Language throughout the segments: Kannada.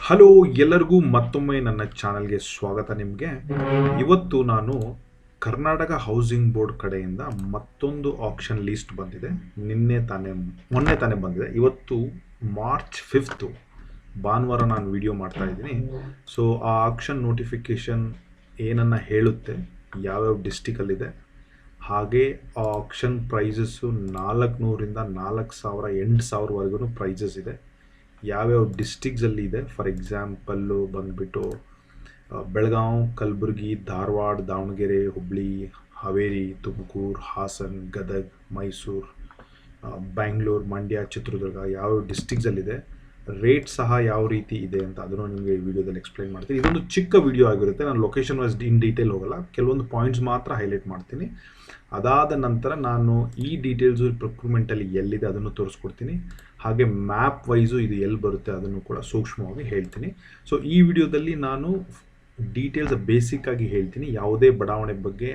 ಹಲೋ ಎಲ್ಲರಿಗೂ ಮತ್ತೊಮ್ಮೆ ನನ್ನ ಚಾನಲ್ಗೆ ಸ್ವಾಗತ. ನಿಮಗೆ ಇವತ್ತು ನಾನು ಕರ್ನಾಟಕ ಹೌಸಿಂಗ್ ಬೋರ್ಡ್ ಕಡೆಯಿಂದ ಮತ್ತೊಂದು ಆಕ್ಷನ್ ಲೀಸ್ಟ್ ಬಂದಿದೆ. ಮೊನ್ನೆ ತಾನೇ ಬಂದಿದೆ. ಇವತ್ತು ಮಾರ್ಚ್ 5 ಭಾನುವಾರ ನಾನು ವಿಡಿಯೋ ಮಾಡ್ತಾ ಇದ್ದೀನಿ. ಸೊ ಆ ಆಕ್ಷನ್ ನೋಟಿಫಿಕೇಶನ್ ಏನನ್ನ ಹೇಳುತ್ತೆ, ಯಾವ್ಯಾವ ಡಿಸ್ಟಿಕಲ್ಲಿದೆ, ಹಾಗೆ ಆ ಆಕ್ಷನ್ ಪ್ರೈಸಸ್ಸು 400ರಿಂದ 4000 8000ವರೆಗೂ ಪ್ರೈಸಸ್ ಇದೆ. ಯಾವ್ಯಾವ ಡಿಸ್ಟಿಕ್ಸಲ್ಲಿ ಇದೆ. ಫಾರ್ ಎಕ್ಸಾಂಪಲ್ಲು ಬಂದುಬಿಟ್ಟು ಬೆಳಗಾವಿ, ಕಲಬುರಗಿ, ಧಾರವಾಡ, ದಾವಣಗೆರೆ, ಹುಬ್ಳಿ, ಹಾವೇರಿ, ತುಮಕೂರು, ಹಾಸನ್, ಗದಗ, ಮೈಸೂರು, ಬ್ಯಾಂಗ್ಳೂರು, ಮಂಡ್ಯ, ಚಿತ್ರದುರ್ಗ ಯಾವ್ಯಾವ ಡಿಸ್ಟಿಕ್ಸಲ್ಲಿದೆ, ರೇಟ್ ಸಹ ಯಾವ ರೀತಿ ಇದೆ ಅಂತ ಅದನ್ನು ನಿಮಗೆ ಈ ವಿಡಿಯೋದಲ್ಲಿ ಎಕ್ಸ್ಪ್ಲೈನ್ ಮಾಡ್ತೀನಿ. ಇದೊಂದು ಚಿಕ್ಕ ವಿಡಿಯೋ ಆಗಿರುತ್ತೆ. ನಾನು ಲೊಕೇಶನ್ ವೈಸ್ ಇನ್ ಡೀಟೇಲ್ ಹೋಗಲ್ಲ, ಕೆಲವೊಂದು ಪಾಯಿಂಟ್ಸ್ ಮಾತ್ರ ಹೈಲೈಟ್ ಮಾಡ್ತೀನಿ. ಅದಾದ ನಂತರ ನಾನು ಈ ಡೀಟೇಲ್ಸು ಪ್ರೊಕ್ಯೂರ್ಮೆಂಟಲ್ಲಿ ಎಲ್ಲಿದೆ ಅದನ್ನು ತೋರಿಸ್ಕೊಡ್ತೀನಿ. ಹಾಗೆ ಮ್ಯಾಪ್ ವೈಸು ಇದು ಎಲ್ಲಿ ಬರುತ್ತೆ ಅದನ್ನು ಕೂಡ ಸೂಕ್ಷ್ಮವಾಗಿ ಹೇಳ್ತೀನಿ. ಸೊ ಈ ವಿಡಿಯೋದಲ್ಲಿ ನಾನು ಡೀಟೇಲ್ಸ್ ಬೇಸಿಕ್ ಆಗಿ ಹೇಳ್ತೀನಿ. ಯಾವುದೇ ಬಡಾವಣೆ ಬಗ್ಗೆ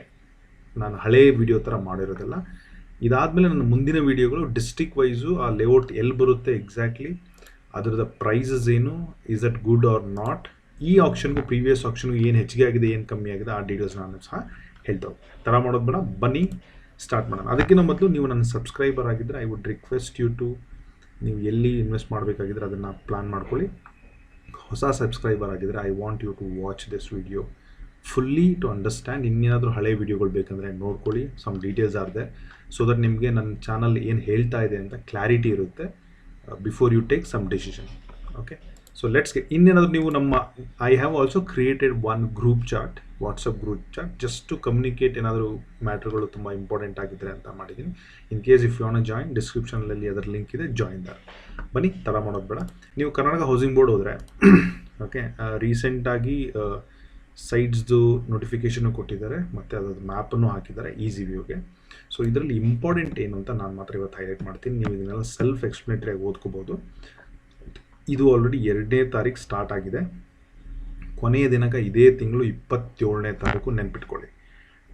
ನಾನು ಹಳೇ ವಿಡಿಯೋ ಥರ ಮಾಡಿರೋದಿಲ್ಲ. ಇದಾದಮೇಲೆ ನನ್ನ ಮುಂದಿನ ವಿಡಿಯೋಗಳು ಡಿಸ್ಟಿಕ್ ವೈಸು ಆ ಲೇಔಟ್ ಎಲ್ಲಿ ಬರುತ್ತೆ ಎಕ್ಸಾಕ್ಟ್ಲಿ, ಅದರದ ಪ್ರೈಸಸ್ ಏನು, is it good or not, ಈ ಆಪ್ಷನ್ಗೂ ಪ್ರೀವಿಯಸ್ ಆಪ್ಷನ್ಗೂ ಏನು ಹೆಚ್ಚಿಗೆ ಆಗಿದೆ ಏನು ಕಮ್ಮಿ ಆಗಿದೆ ಆ ಡೀಟೇಲ್ಸ್ ನಾನು ಸಹ ಹೇಳ್ತಾ ಥರ ಮಾಡೋದು ಬೇಡ. ಬನ್ನಿ ಸ್ಟಾರ್ಟ್ ಮಾಡೋಣ. ಅದಕ್ಕಿಂತ ಮೊದಲು ನೀವು ನನ್ನ ಸಬ್ಸ್ಕ್ರೈಬರ್ ಆಗಿದ್ದರೆ I would request you to, ನೀವು ಎಲ್ಲಿ ಇನ್ವೆಸ್ಟ್ ಮಾಡಬೇಕಾಗಿದ್ರೆ ಅದನ್ನು ಪ್ಲ್ಯಾನ್ ಮಾಡ್ಕೊಳ್ಳಿ. ಹೊಸ ಸಬ್ಸ್ಕ್ರೈಬರ್ ಆಗಿದ್ದರೆ I want you to watch this video fully to understand. ಇನ್ನೇನಾದರೂ ಹಳೆ ವಿಡಿಯೋಗಳು ಬೇಕಂದರೆ ನೋಡ್ಕೊಳ್ಳಿ. Some details are there so that ನಿಮಗೆ ನನ್ನ ಚಾನಲ್ ಏನು ಹೇಳ್ತಾ ಇದೆ ಅಂತ ಕ್ಲಾರಿಟಿ ಇರುತ್ತೆ before you take some decision. Okay, so let's get. ಇನ್ನೇನಾದರೂ ನೀವು ನಮ್ಮ I have also created one group chat, WhatsApp group chat, just to communicate. ಏನಾದರೂ ಮ್ಯಾಟ್ರ್ಗಳು ತುಂಬ ಇಂಪಾರ್ಟೆಂಟ್ ಆಗಿದ್ದರೆ ಅಂತ ಮಾಡಿದ್ದೀನಿ. In case if you want join, ಡಿಸ್ಕ್ರಿಪ್ಷನಲ್ಲಿ ಅದರ ಲಿಂಕ್ ಇದೆ, ಜಾಯಿನ್ ದರ್. ಬನ್ನಿ ತಡ ಮಾಡೋದು ಬೇಡ. ನೀವು ಕರ್ನಾಟಕ ಹೌಸಿಂಗ್ ಬೋರ್ಡ್ ಹೋದರೆ ಓಕೆ, ರೀಸೆಂಟಾಗಿ ಸೈಟ್ಸ್ದು ನೋಟಿಫಿಕೇಷನ್ನು ಕೊಟ್ಟಿದ್ದಾರೆ ಮತ್ತು ಅದ್ರದ್ದು ಮ್ಯಾಪನ್ನು ಹಾಕಿದ್ದಾರೆ ಈಸಿ ವ್ಯೂಗೆ. ಸೊ ಇದರಲ್ಲಿ ಇಂಪಾರ್ಟೆಂಟ್ ಏನು ಅಂತ ನಾನು ಮಾತ್ರ ಇವತ್ತು ಹೈಲೈಟ್ ಮಾಡ್ತೀನಿ. ನೀವು ಇದನ್ನೆಲ್ಲ ಸೆಲ್ಫ್ ಎಕ್ಸ್ಪ್ಲೇನೇಟರಿಯಾಗಿ ಓದ್ಕೋಬೋದು. ಇದು ಆಲ್ರೆಡಿ 2ನೇ ತಾರೀಕು ಸ್ಟಾರ್ಟ್ ಆಗಿದೆ. ಕೊನೆಯ ದಿನಾಂಕ ಇದೇ ತಿಂಗಳು 27ನೇ ತಾರೀಕು, ನೆನ್ಪಿಟ್ಕೊಳ್ಳಿ.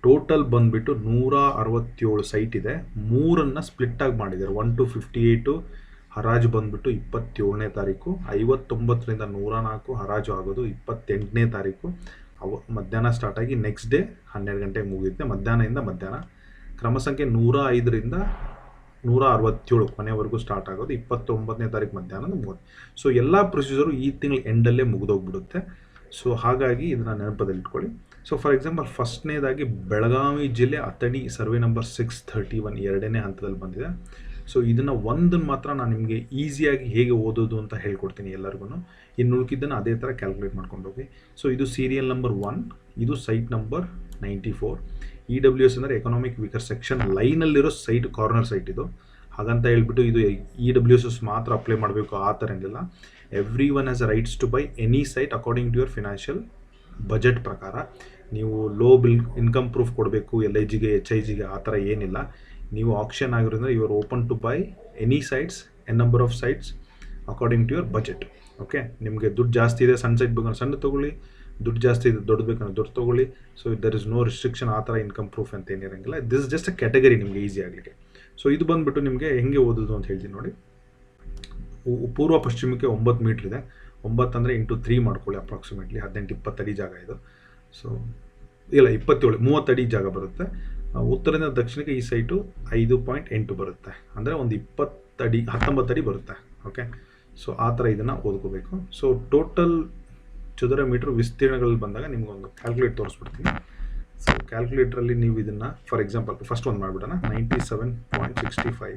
ಟೋಟಲ್ ಬಂದುಬಿಟ್ಟು 167 ಸೈಟ್ ಇದೆ. 3ಅನ್ನು ಸ್ಪ್ಲಿಟ್ಟಾಗಿ ಮಾಡಿದ್ದಾರೆ. 1 to 58 ಹರಾಜು ಬಂದುಬಿಟ್ಟು 27ನೇ ತಾರೀಕು, 59ರಿಂದ 104 ಹರಾಜು ಆಗೋದು 28ನೇ ತಾರೀಕು. ಮಧ್ಯಾಹ್ನ ಸ್ಟಾರ್ಟ್ ಆಗಿ ನೆಕ್ಸ್ಟ್ ಡೇ 12 ಗಂಟೆಗೆ ಮುಗಿಯುತ್ತೆ. ಮಧ್ಯಾಹ್ನ ಕ್ರಮ ಸಂಖ್ಯೆ 105ರಿಂದ 167 ಕೊನೆವರೆಗೂ ಸ್ಟಾರ್ಟ್ ಆಗೋದು 29ನೇ ತಾರೀಕು ಮಧ್ಯಾಹ್ನದ 30. ಸೊ ಎಲ್ಲ ಪ್ರೊಸೀಜರು ಈ ತಿಂಗಳ ಎಂಡಲ್ಲೇ ಮುಗಿದೋಗ್ಬಿಡುತ್ತೆ. ಸೊ ಹಾಗಾಗಿ ಇದನ್ನು ನೆನಪದಲ್ಲಿಟ್ಕೊಳ್ಳಿ. ಸೊ ಫಾರ್ ಎಕ್ಸಾಂಪಲ್ ಫಸ್ಟ್ನೇದಾಗಿ ಬೆಳಗಾವಿ ಜಿಲ್ಲೆ ಅಥಣಿ ಸರ್ವೆ ನಂಬರ್ 631 2ನೇ ಹಂತದಲ್ಲಿ ಬಂದಿದೆ. ಸೊ ಇದನ್ನು ಒಂದನ್ನು ಮಾತ್ರ ನಾನು ನಿಮಗೆ ಈಸಿಯಾಗಿ ಹೇಗೆ ಓದೋದು ಅಂತ ಹೇಳ್ಕೊಡ್ತೀನಿ ಎಲ್ಲರಿಗೂ. ಇನ್ನು ಉಳ್ಕಿದ್ದನ್ನು ಅದೇ ಥರ ಕ್ಯಾಲ್ಕುಲೇಟ್ ಮಾಡ್ಕೊಂಡು ಹೋಗಿ. ಸೊ ಇದು ಸೀರಿಯಲ್ ನಂಬರ್ 1, ಇದು ಸೈಟ್ ನಂಬರ್ 94. EWS ಅಂದರೆ ಎಕನಾಮಿಕ್ ವೀಕರ್ ಸೆಕ್ಷನ್ ಲೈನಲ್ಲಿರೋ ಸೈಟ್, ಕಾರ್ನರ್ ಸೈಟ್ ಇದು. ಹಾಗಂತ ಹೇಳ್ಬಿಟ್ಟು ಇದು EWS ಮಾತ್ರ ಅಪ್ಲೈ ಮಾಡಬೇಕು ಆ ಥರ ಏನಿಲ್ಲ. Every one has rights to buy any site according to your financial budget ಪ್ರಕಾರ. ನೀವು ಲೋ ಬಿಲ್ ಇನ್ಕಮ್ ಪ್ರೂಫ್ ಕೊಡಬೇಕು LIGಗೆ HIGಗೆ ಆ ಥರ ಏನಿಲ್ಲ. ನೀವು ಆಕ್ಷನ್ ಆಗಿರೋದ್ರಿಂದ you are open to buy any sites, number of sites according to your budget. Okay, ನಿಮಗೆ ದುಡ್ಡು ಜಾಸ್ತಿ ಇದೆ, ಸಣ್ಣ ಸೈಟ್ ಬೇಕಂದ್ರೆ ಸಣ್ಣ ತೊಗೊಳ್ಳಿ, ದುಡ್ಡು ಜಾಸ್ತಿ ಇದೆ ದೊಡ್ಡ ಬೇಕಂದ್ರೆ ದೊಡ್ಡ ತೊಗೊಳ್ಳಿ. So there is no restriction ಆ ಥರ ಇನ್ಕಮ್ ಪ್ರೂಫ್ ಅಂತ ಏನಿರೋಂಗಿಲ್ಲ. This is just a category ನಿಮಗೆ ಈಸಿ ಆಗಲಿಕ್ಕೆ. ಸೊ ಇದು ಬಂದುಬಿಟ್ಟು ನಿಮಗೆ ಹೆಂಗೆ ಓದೋದು ಅಂತ ಹೇಳ್ತೀನಿ ನೋಡಿ. ಪೂರ್ವ ಪಶ್ಚಿಮಕ್ಕೆ 9 ಮೀಟ್ರ್ ಇದೆ. 9 ಅಂದರೆ ಇಂಟು 3 ಮಾಡ್ಕೊಳ್ಳಿ, ಅಪ್ರಾಕ್ಸಿಮೇಟ್ಲಿ 18-20 ಅಡಿ ಜಾಗ ಇದು. ಸೊ ಇಲ್ಲ 27-30 ಅಡಿ ಜಾಗ ಬರುತ್ತೆ. ಉತ್ತರದಿಂದ ದಕ್ಷಿಣಕ್ಕೆ ಈ ಸೈಟು 5.8 ಬರುತ್ತೆ, ಅಂದರೆ ಒಂದು 20 ಅಡಿ 19 ಅಡಿ ಬರುತ್ತೆ. ಓಕೆ, ಸೊ ಆ ಥರ ಇದನ್ನು ಓದ್ಕೋಬೇಕು. ಸೊ ಟೋಟಲ್ ಚದರ ಮೀಟ್ರ್ ವಿಸ್ತೀರ್ಣಗಳಲ್ಲಿ ಬಂದಾಗ ನಿಮ್ಗೊಂದು ಕ್ಯಾಲ್ಕುಲೇಟ್ ತೋರಿಸ್ಬಿಡ್ತೀನಿ. ಸೊ ಕ್ಯಾಲ್ಕುಲೇಟ್ರಲ್ಲಿ ನೀವು ಇದನ್ನು ಫಾರ್ ಎಕ್ಸಾಂಪಲ್ ಫಸ್ಟ್ ಒಂದು ಮಾಡಿಬಿಡೋಣ. 97.65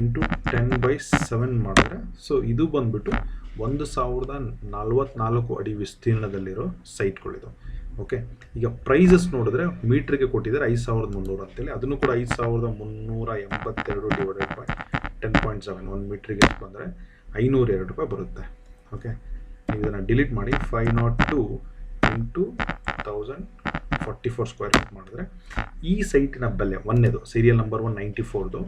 ಇಂಟು 10/7 ಮಾಡಿದ್ರೆ ಸೊ ಇದು ಬಂದುಬಿಟ್ಟು 1044 ಅಡಿ ವಿಸ್ತೀರ್ಣದಲ್ಲಿರೋ ಸೈಟ್ಗಳಿದು. ಓಕೆ, ಈಗ ಪ್ರೈಸಸ್ ನೋಡಿದ್ರೆ ಮೀಟ್ರಿಗೆ ಕೊಟ್ಟಿದ್ದಾರೆ 5300 ಅಂತೇಳಿ. ಅದನ್ನು ಕೂಡ 5382 ಡಿವೈಡೆಡ್ ಬೈ 10.7 1 ಮೀಟ್ರಿಗೆ ಎಷ್ಟು ಬಂದರೆ 502 ರೂಪಾಯಿ ಬರುತ್ತೆ. ಓಕೆ, ನೀವು ಇದನ್ನು ಡಿಲೀಟ್ ಮಾಡಿ 502 ಇಂಟು 1044 ಸ್ಕ್ವೇರ್ ಫೀಟ್ ಮಾಡಿದ್ರೆ ಈ ಸೈಟಿನ ಬೆಲೆ ಒಂದೇದು ಸೀರಿಯಲ್ ನಂಬರ್ 194ದು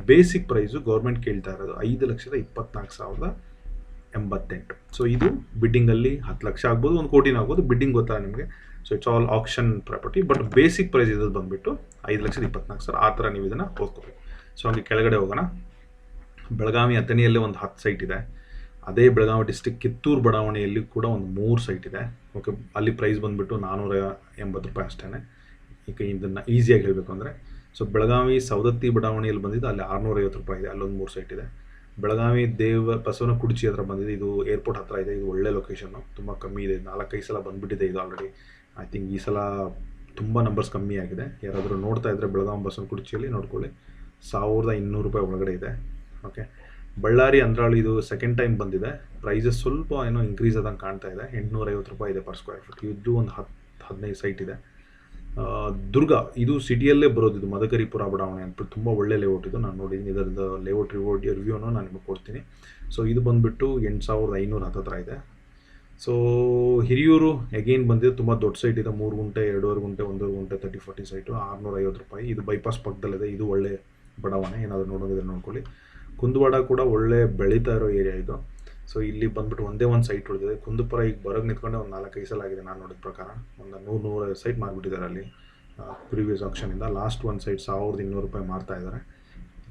ಬೇಸಿಕ್ ಪ್ರೈಸು ಗೌರ್ಮೆಂಟ್ ಕೇಳ್ತಾ ಇರೋದು 5,24,088. ಸೊ ಇದು ಬಿಡ್ಡಿಂಗಲ್ಲಿ 10 ಲಕ್ಷ ಆಗ್ಬೋದು, 1 ಕೋಟಿನ ಆಗ್ಬೋದು, ಬಿಡ್ಡಿಂಗ್ ಗೊತ್ತಾ ನಿಮಗೆ. So it's all auction property. But basic price ಇರೋದು ಬಂದುಬಿಟ್ಟು 5,24,000 ಆ ಥರ ನೀವು ಇದನ್ನು ಓದ್ಕೋಬೇಕು. ಸೊ ಹಂಗೆ ಕೆಳಗಡೆ ಹೋಗೋಣ. ಬೆಳಗಾವಿ ಅಥಣಿಯಲ್ಲೇ ಒಂದು 10 ಸೈಟ್ ಇದೆ. ಅದೇ ಬೆಳಗಾವಿ ಡಿಸ್ಟಿಕ್ ಕಿತ್ತೂರು ಬಡಾವಣೆಯಲ್ಲಿ ಕೂಡ ಒಂದು 3 ಸೈಟ್ ಇದೆ. ಓಕೆ, ಅಲ್ಲಿ ಪ್ರೈಸ್ ಬಂದುಬಿಟ್ಟು ₹480 ಅಷ್ಟೇ. ಈಗ ಇದನ್ನು ಈಸಿಯಾಗಿ ಹೇಳಬೇಕು ಅಂದರೆ, ಸೊ ಬೆಳಗಾವಿ ಸವದತ್ತಿ ಬಡಾವಣೆಯಲ್ಲಿ ಬಂದಿದ್ದು ಅಲ್ಲಿ ₹650 ಇದೆ, ಅಲ್ಲೊಂದು 3 ಸೈಟ್ ಇದೆ. ಬೆಳಗಾವಿ ಬಸವನ ಕುರ್ಚಿ ಹತ್ರ ಬಂದಿದೆ, ಇದು ಏರ್ಪೋರ್ಟ್ ಹತ್ರ ಇದೆ. ಇದು ಒಳ್ಳೆ ಲೊಕೇಶನ್ನು, ತುಂಬ ಕಮ್ಮಿ ಇದೆ, 4-5 ಸಲ ಬಂದುಬಿಟ್ಟಿದೆ ಇದು ಆಲ್ರೆಡಿ. ಐ ಥಿಂಕ್ ಈ ಸಲ ತುಂಬ ನಂಬರ್ಸ್ ಕಮ್ಮಿ ಆಗಿದೆ. ಯಾರಾದರೂ ನೋಡ್ತಾ ಇದ್ದರೆ ಬೆಳಗಾವಿ ಬಸವನ ಕುರ್ಚಿಯಲ್ಲಿ ನೋಡ್ಕೊಳ್ಳಿ, ₹1200 ಒಳಗಡೆ ಇದೆ. ಓಕೆ, ಬಳ್ಳಾರಿ ಅಂದ್ರಾಳು ಇದು ಸೆಕೆಂಡ್ ಟೈಮ್ ಬಂದಿದೆ. ಪ್ರೈಸಸ್ ಸ್ವಲ್ಪ ಏನೋ ಇನ್ಕ್ರೀಸ್ ಆದಂಗೆ ಕಾಣ್ತಾ ಇದೆ, ₹850 ಇದೆ ಪರ್ ಸ್ಕ್ವೇರ್ ಫೀಟ್. ಇದು ಒಂದು 10-15 ಸೈಟ್ ಇದೆ. ದುರ್ಗ ಇದು ಸಿಟಿಯಲ್ಲೇ ಬರೋದು, ಇದು ಮದಕರಿಪುರ ಬಡಾವಣೆ ಅಂದ್ಬಿಟ್ಟು ತುಂಬ ಒಳ್ಳೆ ಲೇಔಟ್ ಇದು. ನಾನು ನೋಡಿದ್ದೀನಿ, ಇದರದ್ದು ಲೇಔಟ್ ರಿವ್ಯೂನು ನಾನು ನಿಮಗೆ ಕೊಡ್ತೀನಿ. ಸೊ ಇದು ಬಂದುಬಿಟ್ಟು 8500 ಹತ್ತಿರ ಇದೆ. ಸೊ ಹಿರಿಯೂರು ಎಗೇನ್ ಬಂದಿದೆ, ತುಂಬ ದೊಡ್ಡ ಸೈಟ್ ಇದೆ, 3 ಗುಂಟೆ 2.5 ಗುಂಟೆ 1.5 ಗುಂಟೆ 30-40 ಸೈಟು, ₹650. ಇದು ಬೈಪಾಸ್ ಪಕ್ಕದಲ್ಲಿದೆ, ಇದು ಒಳ್ಳೆ ಬಡಾವಣೆ, ಏನಾದರೂ ನೋಡೋದಿದ್ರೆ ನೋಡ್ಕೊಳ್ಳಿ. ಕುಂದವಾಡ ಕೂಡ ಒಳ್ಳೆ ಬೆಳೀತಾ ಇರೋ ಏರಿಯಾ ಇದು. ಸೊ ಇಲ್ಲಿ ಬಂದುಬಿಟ್ಟು ಒಂದೇ ಒಂದು ಸೈಟ್ ಉಳಿದಿದೆ. ಕುಂದುಪುರ ಈಗ ಬರೋಕ್ಕೆ ನಿಂತ್ಕೊಂಡೆ ಒಂದು 4-5 ಸಲ ಆಗಿದೆ ನಾನು ನೋಡಿದ ಪ್ರಕಾರ. ಒಂದು 100 ಸೈಟ್ ಮಾರ್ಬಿಟ್ಟಿದ್ದಾರೆ ಅಲ್ಲಿ ಪ್ರೀವಿಯಸ್ ಆಕ್ಷನಿಂದ. ಲಾಸ್ಟ್ ಒಂದು ಸೈಟ್ ₹1200 ಮಾರ್ತಾ ಇದ್ದಾರೆ.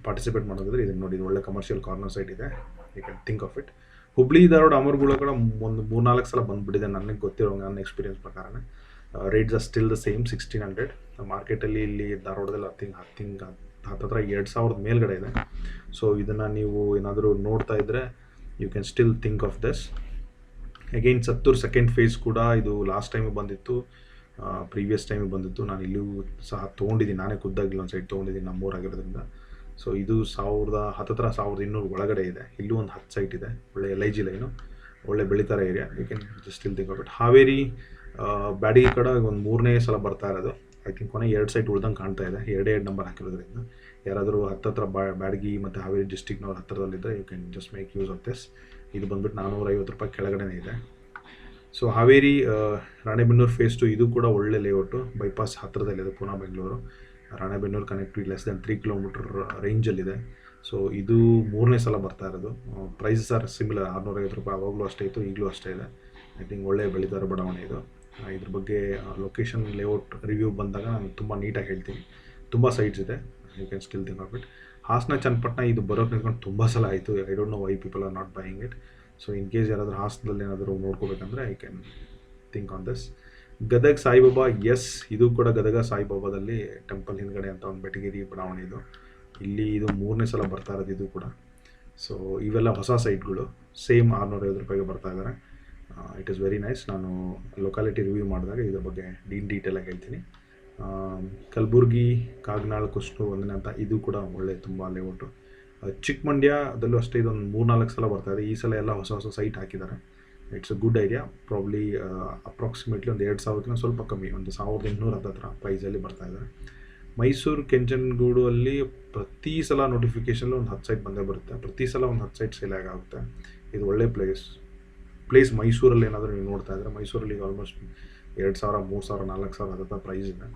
ಪಾರ್ಟಿಸಿಪೇಟ್ ಮಾಡೋದಿದ್ರೆ ಇದನ್ನು ನೋಡಿ, ಇದು ಒಳ್ಳೆ ಕಮರ್ಷಿಯಲ್ ಕಾರ್ನರ್ ಸೈಟ್ ಇದೆ, you can think of it. ಹುಬ್ಳಿ-ಧಾರವಾಡ ಅಮರ್ಗುಳ ಕೂಡ ಒಂದು 3-4 ಸಲ ಬಂದುಬಿಟ್ಟಿದೆ ನನಗೆ ಗೊತ್ತಿರೋ ನನ್ನ ಎಕ್ಸ್ಪೀರಿಯನ್ಸ್ ಪ್ರಕಾರನೇ. Rates are still the same, 1600. ಮಾರ್ಕೆಟಲ್ಲಿ ಇಲ್ಲಿ ಧಾರವಾಡದಲ್ಲಿ ಹತ್ತಿರ 2000 ಮೇಲ್ಗಡೆ ಇದೆ. ಸೊ ಇದನ್ನು ನೀವು ಏನಾದರೂ ನೋಡ್ತಾ ಇದ್ದರೆ you can still think of this. Again Sattur second phase ಕೂಡ ಇದು ಲಾಸ್ಟ್ ಟೈಮಿಗೆ ಬಂದಿತ್ತು, ಪ್ರೀವಿಯಸ್ ಟೈಮಿಗೆ ಬಂದಿತ್ತು. ನಾನು ಇಲ್ಲೂ ಸಹ ತೊಗೊಂಡಿದ್ದೀನಿ, ನಾನೇ ಖುದ್ದಾಗಿ ಒಂದು ಸೈಟ್ ತೊಗೊಂಡಿದ್ದೀನಿ ನಮ್ಮೂರಾಗಿರೋದ್ರಿಂದ. ಸೊ ಇದು ಹತ್ತಿರ 1200 ಒಳಗಡೆ ಇದೆ. ಇಲ್ಲೂ ಒಂದು 10 ಸೈಟ್ ಇದೆ, ಒಳ್ಳೆ LIG ಲೈನು, ಒಳ್ಳೆ ಬೆಳೀತಾರೆ area, you can just still think of it. Haveri Byadgi ಕಡೆ ಒಂದು 3ನೇ ಸಲ ಬರ್ತಾ ಇರೋದು. ಐ ಥಿಂಕ್ ಕೊನೆ 2 ಸೈಟ್ ಉಳ್ದಂಗೆ ಕಾಣ್ತಾ ಇದೆ, 2 ನಂಬರ್ ಹಾಕಿರೋದ್ರಿಂದ. ಯಾರಾದರೂ ಹತ್ತಿರ ಬ್ಯಾಡಗಿ ಮತ್ತು ಹಾವೇರಿ ಡಿಸ್ಟಿಕ್ನವ್ರ ಹತ್ತಿರದಲ್ಲಿದ್ದರೆ you can just make use of this. ಇದು ಬಂದುಬಿಟ್ಟು ₹450 ಕೆಳಗಡೆ ಇದೆ. ಸೊ ಹಾವೇರಿ ರಾಣೆಬೆನ್ನೂರು ಫೇಸ್ 2 ಇದು ಕೂಡ ಒಳ್ಳೆ ಲೇಔಟು, ಬೈಪಾಸ್ ಹತ್ತಿರದಲ್ಲಿದೆ, ಪುನಃ Bengaluru Ranebennur connectivity less than 3 kilometre ರೇಂಜಲ್ಲಿದೆ. ಸೊ ಇದು 3ನೇ ಸಲ ಬರ್ತಾ ಇರೋದು. ಪ್ರೈಸಸ್ ಆರ್ ಸಿಮಿಲರ್, ₹650 ಆವಾಗಲೂ ಅಷ್ಟೇ ಇತ್ತು, ಈಗಲೂ ಅಷ್ಟೇ ಇದೆ. ಐ ಥಿಂಕ್ ಒಳ್ಳೆ ಬೆಳೀತಾರೋ ಬಡಾವಣೆ ಇದು. ಇದ್ರ ಬಗ್ಗೆ ಲೊಕೇಶನ್ ಲೇಔಟ್ ರಿವ್ಯೂ ಬಂದಾಗ ನಾನು ತುಂಬ ನೀಟಾಗಿ ಹೇಳ್ತೀನಿ. ತುಂಬ ಸೈಟ್ಸ್ ಇದೆ, you can still think of it. Hassan Channapatna ಇದು ಬರೋಕ್ಕೆ ನಿಂತ್ಕೊಂಡು ತುಂಬ ಸಲ ಆಯಿತು. I don't know why people are not buying it. So in case ಯಾರಾದರೂ ಹಾಸನದಲ್ಲಿ ಏನಾದರೂ ನೋಡ್ಕೋಬೇಕಂದ್ರೆ I can think on this. Gadag Saibaba, yes ಇದು ಕೂಡ ಗದಗ ಸಾಯಿಬಾಬಾದಲ್ಲಿ ಟೆಂಪಲ್ ಹಿಂದ್ಗಡೆ ಅಂತ ಒಂದು ಬೆಟಗೇರಿ ಬಡಾವಣೆ ಇದು. ಇಲ್ಲಿ ಇದು 3ನೇ ಸಲ ಬರ್ತಾ ಇರೋದು ಇದು ಕೂಡ. ಸೊ ಇವೆಲ್ಲ ಹೊಸ ಸೈಟ್ಗಳು, ಸೇಮ್ ₹650 ಬರ್ತಾ ಇದ್ದಾರೆ. It is very nice. ನಾನು ಲೊಕಾಲಿಟಿ ರಿವ್ಯೂ ಮಾಡಿದಾಗ ಇದ್ರ ಬಗ್ಗೆ ಡೀಟೇಲಾಗಿ ಹೇಳ್ತೀನಿ. ಕಲಬುರ್ಗಿ, ಕಾಗನಾಳ್, ಕುಷ್ಟು 1ನೇ ಅಂತ ಇದು ಕೂಡ ಒಳ್ಳೆ ತುಂಬ ಲೇಔಟು. ಚಿಕ್ಕಮಂಡ್ಯದಲ್ಲೂ ಅಷ್ಟೇ ಇದೊಂದು 3-4 ಸಲ ಬರ್ತಾ ಇದೆ. ಈ ಸಲ ಎಲ್ಲ ಹೊಸ ಸೈಟ್ ಹಾಕಿದ್ದಾರೆ. It's a good idea. Probably approximately ಒಂದು 2000ಕ್ಕಿಂತ ಸ್ವಲ್ಪ ಕಮ್ಮಿ, ಒಂದು 1800 ಹತ್ತಿರ ಪ್ರೈಸಲ್ಲಿ ಬರ್ತಾ ಇದ್ದಾರೆ. ಮೈಸೂರು ಕೆಂಚನಗೂಡು ಅಲ್ಲಿ ಪ್ರತಿ ಸಲ ನೋಟಿಫಿಕೇಷನ್ ಒಂದು 10 ಸೈಟ್ ಬಂದೇ ಬರುತ್ತೆ, ಪ್ರತಿ ಸಲ ಒಂದು 10 ಸೈಟ್ ಸೇಲ್ ಆಗುತ್ತೆ. ಇದು ಒಳ್ಳೆ ಪ್ಲೇಸ್ ಮೈಸೂರಲ್ಲಿ ಏನಾದರೂ ನೀವು ನೋಡ್ತಾ ಇದ್ದರೆ, ಮೈಸೂರಲ್ಲಿ ಆಲ್ಮೋಸ್ಟ್ 2000, 3000, 4000 ಹತ್ತಿರ ಪ್ರೈಸ್ ಇದೆ.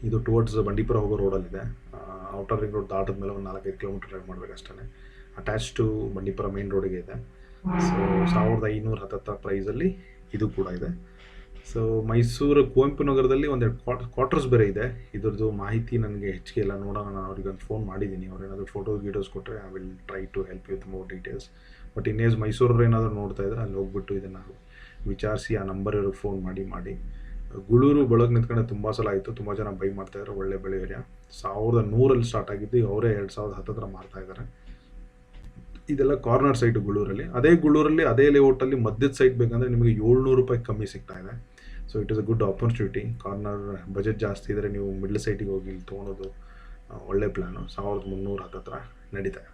ಇದು ಟುವರ್ಡ್ಸ್ ಬಂಡೀಪುರ ಹೋಗೋ ರೋಡಲ್ಲಿದೆ. ಔಟರ್ ರಿಂಗ್ ರೋಡ್ ದಾಟಿದ ಮೇಲೆ ಒಂದು 4-5 ಕಿಲೋಮೀಟರ್ ಡ್ರೈವ್ ಮಾಡಬೇಕು ಅಷ್ಟೇ. ಅಟ್ಯಾಚ್ ಟು ಬಂಡೀಪುರ ಮೇನ್ ರೋಡಿಗೆ ಇದೆ. ಸೊ 1500 ಹತ್ತಿರ ಪ್ರೈಸಲ್ಲಿ ಇದು ಕೂಡ ಇದೆ. ಸೊ ಮೈಸೂರು ಕುವೆಂಪು ನಗರದಲ್ಲಿ ಒಂದೆರಡು ಕ್ವಾರ್ಟರ್ಸ್ ಬೇರೆ ಇದೆ. ಇದ್ರದ್ದು ಮಾಹಿತಿ ನನಗೆ ಹೆಚ್ಚಿಗೆ ಎಲ್ಲ ನೋಡೋಣ, ನಾನು ಅವ್ರಿಗೊಂದು ಫೋನ್ ಮಾಡಿದ್ದೀನಿ. ಅವ್ರು ಏನಾದರೂ ಫೋಟೋಸ್ ಕೊಟ್ಟರೆ I will try to help you with more details. But ಇನ್ನೇಸ್ ಮೈಸೂರವ್ರು ಏನಾದರೂ ನೋಡ್ತಾ ಇದ್ದರೆ ಅಲ್ಲಿ ಹೋಗ್ಬಿಟ್ಟು ಇದನ್ನು ವಿಚಾರಿಸಿ ಆ ನಂಬರ್ ಇವ್ರಿಗೆ ಫೋನ್ ಮಾಡಿ. ಗುಳೂರು ಬೆಳಗ್ಗೆ ನಿಂತ್ಕೊಂಡೆ ತುಂಬ ಸಲ ಆಯಿತು, ತುಂಬ ಜನ ಬೈ ಮಾಡ್ತಾಯಿದ್ದಾರೆ. ಒಳ್ಳೆ ಬೆಳೆ ಏರಿಯಾ. 1100 ಸ್ಟಾರ್ಟ್ ಆಗಿದ್ದು, ಅವರೇ 2000 ಹತ್ತಿರ ಮಾರ್ತಾ ಇದ್ದಾರೆ. ಇದೆಲ್ಲ ಕಾರ್ನರ್ ಸೈಟು ಗುಳೂರಲ್ಲಿ. ಗುಳೂರಲ್ಲಿ ಅದೇ ಲೇಔಟಲ್ಲಿ ಮಧ್ಯದ ಸೈಟ್ ಬೇಕಂದರೆ ನಿಮಗೆ ₹700 ಕಮ್ಮಿ ಸಿಗ್ತಾ ಇದೆ. So it is a good opportunity. Corner budget ಜಾಸ್ತಿ ಇದ್ದರೆ ನೀವು ಮಿಡ್ಲ್ ಸೈಟಿಗೆ ಹೋಗಿ ಇಲ್ಲಿ ತೊಗೊಳೋದು ಒಳ್ಳೆ ಪ್ಲ್ಯಾನು. 1300 ಹತ್ತಿರ ನಡೀತಾ ಇದೆ.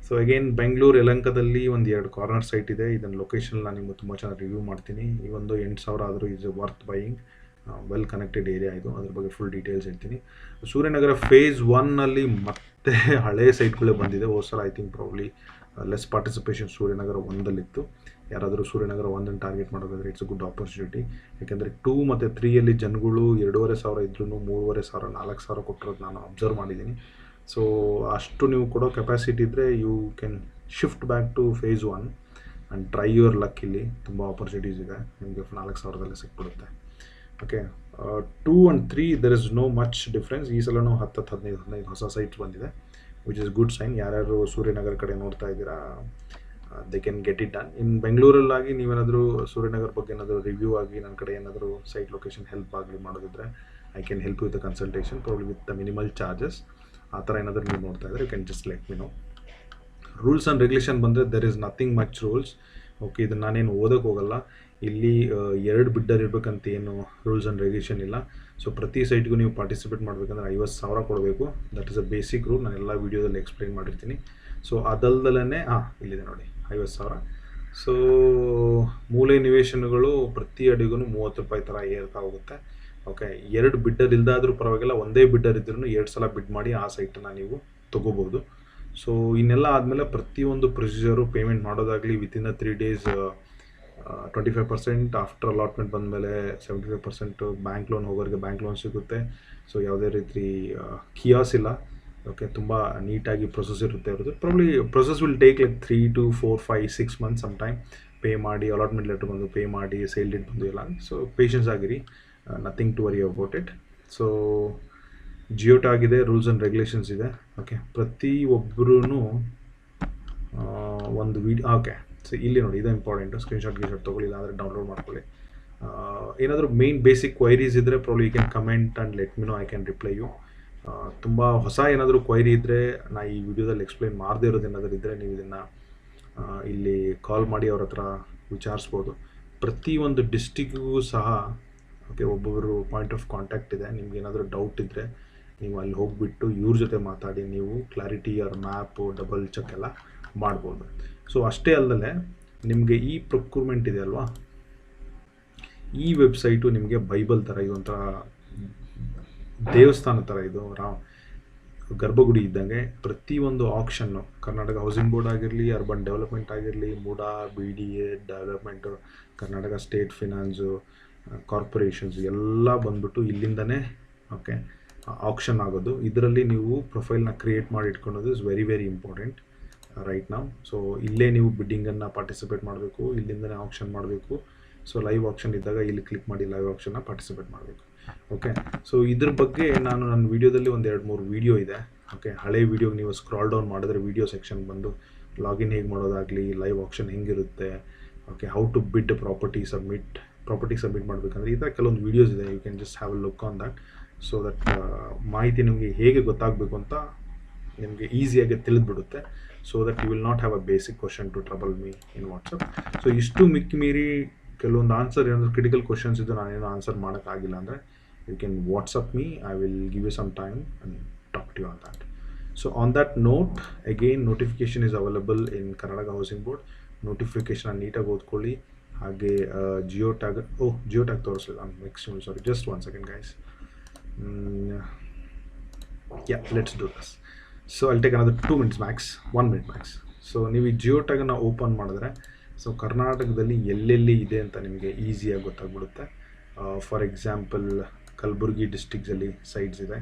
ಸೊ ಅಗೇನ್ ಬೆಂಗಳೂರು ಯಲಹಂಕದಲ್ಲಿ ಒಂದು 2 ಕಾರ್ನರ್ ಸೈಟ್ ಇದೆ. ಇದನ್ನು ಲೊಕೇಶನ್ ನಾನು ನಿಮಗೆ ತುಂಬ ಚೆನ್ನಾಗಿ ರಿವ್ಯೂ ಮಾಡ್ತೀನಿ. ಈ ಒಂದು 8000 ಆದರೂ is worth buying. Well connected area ಇದು, ಅದ್ರ ಬಗ್ಗೆ ಫುಲ್ ಡೀಟೇಲ್ಸ್ ಹೇಳ್ತೀನಿ. ಸೂರ್ಯನಗರ ಫೇಸ್ 1ನಲ್ಲಿ ಮತ್ತೆ ಹಳೆ ಸೈಟ್ಗಳೇ ಬಂದಿದೆ. ಸಲ I think probably less participation Suryanagar 1ದಲ್ಲಿತ್ತು. ಯಾರಾದರೂ ಸೂರ್ಯನಗರ 1 ಟಾರ್ಗೆಟ್ ಮಾಡೋದಾದರೆ ಇಟ್ಸ್ ಅ ಗುಡ್ ಆಪರ್ಚುನಿಟಿ. ಯಾಕೆಂದರೆ 2 ಮತ್ತು 3ಯಲ್ಲಿ ಜನಗಳು 2500 ಇದ್ರೂ 3500, 4000 ಕೊಟ್ಟಿರೋದು ನಾನು ಅಬ್ಸರ್ವ್ ಮಾಡಿದ್ದೀನಿ. ಸೊ ಅಷ್ಟು ನೀವು ಕೊಡೋ ಕೆಪಾಸಿಟಿ ಇದ್ದರೆ you can shift back to phase 1 and try your luck. ಇಲ್ಲಿ ತುಂಬ ಆಪರ್ಚುನಿಟೀಸ್ ಇದೆ, ನಿಮಗೆ 4000 ಸಿಕ್ಬಿಡುತ್ತೆ. Okay, 2 and 3 there is no much difference. ಈ ಸಲನೂ 10-15 ಹೊಸ ಸೈಟ್ಸ್ ಬಂದಿದೆ. Which is good sign. ಯಾರ್ಯಾರು ಸೂರ್ಯನಗರ ಕಡೆ ನೋಡ್ತಾ ಇದ್ದೀರಾ, they can get it done. In ಬೆಂಗಳೂರಲ್ಲಾಗಿ ನೀವೇನಾದರೂ ಸೂರ್ಯನಗರ ಬಗ್ಗೆ ಏನಾದರೂ ರಿವ್ಯೂ ಆಗಿ ನನ್ನ ಕಡೆ ಏನಾದರೂ ಸೈಟ್ ಲೊಕೇಶನ್ ಹೆಲ್ಪ್ ಆಗಲಿ ಮಾಡೋದಿದ್ರೆ, I can help with the consultation probably with the minimal charges. ಆ ಥರ ಏನಾದರೂ ನೀವು ನೋಡ್ತಾ ಇದ್ದರೆ you can just let me know. Rules and regulation ಬಂದರೆ there is nothing much rules. Okay, ಇದನ್ನು ನಾನೇನು ಓದೋಕ್ಕೆ ಹೋಗಲ್ಲ. ಇಲ್ಲಿ 2 ಬಿಡ್ಡರ್ ಇರಬೇಕಂತ ಏನು ರೂಲ್ಸ್ ಆ್ಯಂಡ್ ರೆಗ್ಯುಲೇಷನ್ ಇಲ್ಲ. ಸೊ ಪ್ರತಿ ಸೈಟ್ಗೂ ನೀವು ಪಾರ್ಟಿಸಿಪೇಟ್ ಮಾಡಬೇಕಂದ್ರೆ 50,000 ಕೊಡಬೇಕು. That is a basic rule. ನಾನು ಎಲ್ಲ ವೀಡಿಯೋದಲ್ಲಿ ಎಕ್ಸ್ಪ್ಲೈನ್ ಮಾಡಿರ್ತೀನಿ. ಸೊ ಅದಲ್ದಲೇ ಇಲ್ಲಿದೆ ನೋಡಿ 50,000. ಸೊ ಮೂಲೆ ನಿವೇಶನಗಳು ಪ್ರತಿ ಅಡಿಗೂ 30 ರೂಪಾಯಿ ಥರ ಏರ್ತಾ ಹೋಗುತ್ತೆ. ಓಕೆ, 2 ಬಿಡ್ಡರ್ ಇಲ್ದಾದ್ರೂ ಪರವಾಗಿಲ್ಲ, ಒಂದೇ ಬಿಡ್ಡರ್ ಇದ್ರೂ 2 ಸಲ ಬಿಡ್ ಮಾಡಿ ಆ ಸೈಟನ್ನು ನೀವು ತೊಗೋಬೋದು. ಸೊ ಇನ್ನೆಲ್ಲ ಆದಮೇಲೆ ಪ್ರತಿಯೊಂದು ಪ್ರೊಸೀಜರು ಪೇಮೆಂಟ್ ಮಾಡೋದಾಗಲಿ ವಿತಿನ್ 3 days 25%, ಆಫ್ಟರ್ ಅಲಾಟ್ಮೆಂಟ್ ಬಂದಮೇಲೆ 75% ಬ್ಯಾಂಕ್ ಲೋನ್ ಹೋಗೋರಿಗೆ ಬ್ಯಾಂಕ್ ಲೋನ್ ಸಿಗುತ್ತೆ. ಸೊ ಯಾವುದೇ ರೀತಿ ಕಿಯಾಸ್ ಇಲ್ಲ. ಓಕೆ, ತುಂಬ ನೀಟಾಗಿ ಪ್ರೊಸೆಸ್ ಇರುತ್ತೆ ಅವ್ರದ್ದು. Probably process will take like 3 to 4, 5, 6 months some time. Pay ಮಾಡಿ, ಅಲಾಟ್ಮೆಂಟ್ ಲೆಟರ್ ಬಂದು ಪೇ ಮಾಡಿ, ಸೇಲ್ ಡೇಟ್ ಬಂದು ಎಲ್ಲ. ಸೊ ಪೇಷನ್ಸ್ ಆಗಿರಿ, nothing to worry about it. So ಜಿಯೋಟ ಆಗಿದೆ, ರೂಲ್ಸ್ ಆ್ಯಂಡ್ ರೆಗ್ಯುಲೇಷನ್ಸ್ ಇದೆ. ಓಕೆ, ಪ್ರತಿಯೊಬ್ಬರೂ ಒಂದು ವಿಡಿಯೋ. ಓಕೆ, ಸೊ ಇಲ್ಲಿ ನೋಡಿ, ಇದು ಇಂಪಾರ್ಟೆಂಟು. ಸ್ಕ್ರೀನ್ಶಾಟ್ ತೊಗೊಳ್ಳಿಲ್ಲ ಅಂದರೆ ಡೌನ್ಲೋಡ್ ಮಾಡ್ಕೊಳ್ಳಿ. ಏನಾದರೂ ಮೇನ್ ಬೇಸಿಕ್ ಕ್ವೈರೀಸ್ ಇದ್ದರೆ probably you can comment and let me know, I can reply you. ತುಂಬ ಹೊಸ ಏನಾದರೂ ಕ್ವೈರಿ ಇದ್ದರೆ, ನಾ ಈ ವಿಡಿಯೋದಲ್ಲಿ ಎಕ್ಸ್ಪ್ಲೈನ್ ಮಾಡದೇ ಇರೋದು ಏನಾದರೂ ಇದ್ದರೆ ನೀವು ಇದನ್ನು ಇಲ್ಲಿ ಕಾಲ್ ಮಾಡಿ ಅವ್ರ ಹತ್ರ ವಿಚಾರಿಸ್ಬೋದು. ಪ್ರತಿಯೊಂದು ಡಿಸ್ಟಿಕ್ಗೂ ಸಹ ಓಕೆ ಒಬ್ಬೊಬ್ಬರು ಪಾಯಿಂಟ್ ಆಫ್ ಕಾಂಟ್ಯಾಕ್ಟ್ ಇದೆ. ನಿಮ್ಗೆ ಏನಾದರೂ ಡೌಟ್ ಇದ್ದರೆ ನೀವು ಅಲ್ಲಿ ಹೋಗಿಬಿಟ್ಟು ಇವ್ರ ಜೊತೆ ಮಾತಾಡಿ ನೀವು ಕ್ಲಾರಿಟಿ ಅವ್ರ ಮ್ಯಾಪು ಡಬಲ್ ಚೆಕ್ ಎಲ್ಲ ಮಾಡ್ಬೋದು. ಸೊ ಅಷ್ಟೇ ಅಲ್ಲದೆ ನಿಮಗೆ ಈ ಪ್ರೊಕ್ಯೂರ್ಮೆಂಟ್ ಇದೆ ಅಲ್ವಾ, ಈ ವೆಬ್ಸೈಟು ನಿಮಗೆ ಬೈಬಲ್ ಥರ, ಇದೊಂಥರ ದೇವಸ್ಥಾನ ಥರ. ಇದು ಗರ್ಭಗುಡಿ ಇದ್ದಂಗೆ. ಪ್ರತಿಯೊಂದು ಆಕ್ಷನ್ನು, ಕರ್ನಾಟಕ ಹೌಸಿಂಗ್ ಬೋರ್ಡ್ ಆಗಿರಲಿ, ಅರ್ಬನ್ ಡೆವಲಪ್ಮೆಂಟ್ ಆಗಿರಲಿ, MUDA, BDA development, Karnataka state finance, corporations ಎಲ್ಲ ಬಂದ್ಬಿಟ್ಟು ಇಲ್ಲಿಂದನೇ ಓಕೆ ಆಕ್ಷನ್ ಆಗೋದು. ಇದರಲ್ಲಿ ನೀವು ಪ್ರೊಫೈಲ್ನ ಕ್ರಿಯೇಟ್ ಮಾಡಿ ಇಟ್ಕೊಳ್ಳೋದು is very very important right ನಾವು. ಸೊ ಇಲ್ಲೇ ನೀವು ಬಿಡ್ಡಿಂಗನ್ನು ಪಾರ್ಟಿಸಿಪೇಟ್ ಮಾಡಬೇಕು, ಇಲ್ಲಿಂದನೇ ಆಕ್ಷನ್ ಮಾಡಬೇಕು. ಸೊ ಲೈವ್ ಆಕ್ಷನ್ ಇದ್ದಾಗ ಇಲ್ಲಿ ಕ್ಲಿಕ್ ಮಾಡಿ ಲೈವ್ ಆಕ್ಷನ್ನ ಪಾರ್ಟಿಸಿಪೇಟ್ ಮಾಡಬೇಕು. ಓಕೆ, ಸೊ ಇದ್ರ ಬಗ್ಗೆ ನಾನು ನನ್ನ ವೀಡಿಯೋದಲ್ಲಿ ಒಂದು 2-3 ವೀಡಿಯೋ ಇದೆ. ಓಕೆ, ಹಳೆ ವೀಡಿಯೋಗೆ ನೀವು ಸ್ಕ್ರಾಲ್ ಡೌನ್ ಮಾಡಿದ್ರೆ ವೀಡಿಯೋ ಸೆಕ್ಷನ್ ಬಂದು ಲಾಗಿನ್ ಹೇಗೆ ಮಾಡೋದಾಗಲಿ, ಲೈವ್ ಆಕ್ಷನ್ ಹೆಂಗಿರುತ್ತೆ, okay how to bid property submit ಮಾಡಬೇಕಂದ್ರೆ ಈ ಥರ ಕೆಲವೊಂದು ವೀಡಿಯೋಸ್ ಇದೆ. You can just have a look on that. So that ಮಾಹಿತಿ ನಿಮಗೆ ಹೇಗೆ ಗೊತ್ತಾಗಬೇಕು ಅಂತ ನಿಮಗೆ ಈಸಿಯಾಗಿ ತಿಳಿದ್ಬಿಡುತ್ತೆ. So that you will not have a basic question to trouble me in WhatsApp. So ಇಷ್ಟು ಮಿಕ್ಕಿ ಮೀರಿ ಕೆಲವೊಂದು ಆನ್ಸರ್ ಏನಾದರೂ ಕ್ರಿಟಿಕಲ್ ಕ್ವಶನ್ಸ್ ಇದ್ದು ನಾನೇನು ಆನ್ಸರ್ ಮಾಡೋಕ್ಕಾಗಿಲ್ಲ ಅಂದರೆ you can WhatsApp me. I will give you some time and talk to you on that. So on that note again notification is available in Karnataka housing board. Notification ನೀಟಾಗಿ ಓದ್ಕೊಳ್ಳಿ. ಹಾಗೆ ಜಿಯೋ ಟ್ಯಾಗ್ ತೋರಿಸಲಿಲ್ಲ, sorry, just 1 second guys. Let's do this. So I'll take another 2 minutes max, 1 minute max. So ನೀವು ಈ ಜಿಯೋ ಟ್ಯಾಗನ್ನು ಓಪನ್ ಮಾಡಿದ್ರೆ ಸೊ ಕರ್ನಾಟಕದಲ್ಲಿ ಎಲ್ಲೆಲ್ಲಿ ಇದೆ ಅಂತ ನಿಮಗೆ ಈಸಿಯಾಗಿ ಗೊತ್ತಾಗ್ಬಿಡುತ್ತೆ. ಫಾರ್ ಎಕ್ಸಾಂಪಲ್ ಕಲಬುರಗಿ ಡಿಸ್ಟಿಕ್ಸಲ್ಲಿ ಸೈಟ್ಸ್ ಇದೆ.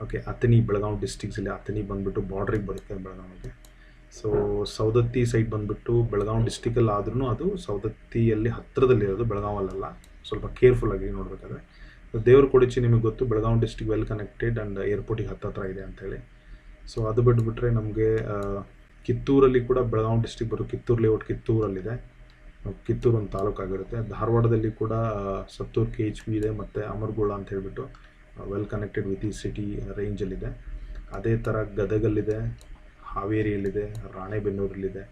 ಓಕೆ, ಅಥಣಿ ಬೆಳಗಾವಿ ಡಿಸ್ಟಿಕ್ಸಲ್ಲಿ, ಅಥಣಿ ಬಂದುಬಿಟ್ಟು ಬಾರ್ಡ್ರಿಗೆ ಬರುತ್ತೆ ಬೆಳಗಾವಿಗೆ. ಸೊ ಸೌದತ್ತಿ ಸೈಟ್ ಬಂದುಬಿಟ್ಟು ಬೆಳಗಾವಿ ಡಿಸ್ಟಿಕಲ್ಲಿ ಆದ್ರೂ ಅದು ಸೌದತ್ತಿಯಲ್ಲಿ ಹತ್ತಿರದಲ್ಲಿರೋದು, ಬೆಳಗಾವಲ್ಲ. ಸ್ವಲ್ಪ ಕೇರ್ಫುಲ್ಲಾಗಿ ನೋಡಬೇಕಾದ್ರೆ. ದೇವ್ರ ಕೊಡಿಚಿ ನಿಮಗೆ ಗೊತ್ತು, Belagavi district well connected and ಏರ್ಪೋರ್ಟಿಗೆ ಹತ್ತಿರ ಇದೆ ಅಂಥೇಳಿ. ಸೊ ಅದು ಬಿಟ್ಬಿಟ್ರೆ ನಮಗೆ ಕಿತ್ತೂರಲ್ಲಿ ಕೂಡ ಬೆಳಗಾವಿ ಡಿಸ್ಟಿಕ್ ಬರೋ ಕಿತ್ತೂರು ಲೇಔಟ್ ಕಿತ್ತೂರಲ್ಲಿದೆ. ಕಿತ್ತೂರು ಒಂದು ತಾಲೂಕಾಗಿರುತ್ತೆ. ಧಾರವಾಡದಲ್ಲಿ ಕೂಡ ಸತ್ತೂರು KHP ಇದೆ, ಮತ್ತು ಅಮರಗೋಳ ಅಂತ ಹೇಳಿಬಿಟ್ಟು ವೆಲ್ ಕನೆಕ್ಟೆಡ್ ವಿತ್ ಈ ಸಿಟಿ ರೇಂಜಲ್ಲಿದೆ. ಅದೇ ಥರ ಗದಗಲ್ಲಿದೆ, ಹಾವೇರಿಯಲ್ಲಿದೆ, ರಾಣೆಬೆನ್ನೂರಲ್ಲಿದೆ,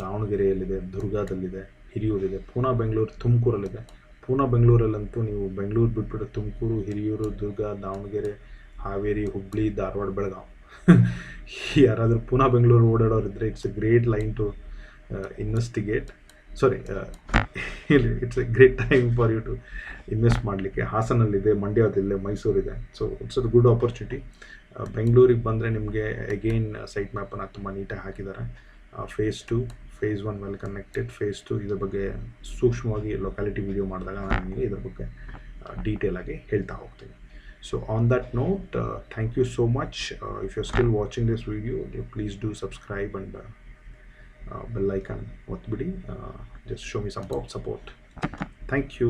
ದಾವಣಗೆರೆಯಲ್ಲಿದೆ, ದುರ್ಗಾದಲ್ಲಿದೆ, ಹಿರಿಯೂರಿದೆ, ಪೂನಾ ಬೆಂಗಳೂರು ತುಮಕೂರಲ್ಲಿದೆ. ಪೂನಾ ಬೆಂಗಳೂರಲ್ಲಂತೂ ನೀವು ಬೆಂಗಳೂರು ಬಿಟ್ಬಿಟ್ಟು ತುಮಕೂರು, ಹಿರಿಯೂರು, ದುರ್ಗ, ದಾವಣಗೆರೆ, ಹಾವೇರಿ, ಹುಬ್ಳಿ, ಧಾರವಾಡ, ಬೆಳಗಾವಿ ಯಾರಾದರೂ ಪೂನಾ ಬೆಂಗಳೂರು ಓಡಾಡೋರಿದ್ದರೆ it's a great line to investigate. It's a great time for you to invest ಮಾಡಲಿಕ್ಕೆ. ಹಾಸನಲ್ಲಿದೆ, ಮಂಡ್ಯದಲ್ಲಿದೆ, ಮೈಸೂರಿದೆ. So it's a good opportunity. ಬೆಂಗಳೂರಿಗೆ ಬಂದರೆ ನಿಮಗೆ ಅಗೇನ್ ಸೈಟ್ ಮ್ಯಾಪನ್ನು ತುಂಬ ನೀಟಾಗಿ ಹಾಕಿದ್ದಾರೆ. phase 2, phase 1 well connected, phase 2 ಇದ್ರ ಬಗ್ಗೆ ಸೂಕ್ಷ್ಮವಾಗಿ ಲೊಕ್ಯಾಲಿಟಿ ವಿಡಿಯೋ ಮಾಡಿದಾಗ ನಾನು ನಿಮಗೆ ಇದ್ರ ಬಗ್ಗೆ ಡೀಟೇಲಾಗಿ ಹೇಳ್ತಾ ಹೋಗ್ತೀನಿ. So on that note, thank you so much. If you're still watching this video, please do subscribe and bell icon. Just show me some support. Thank you.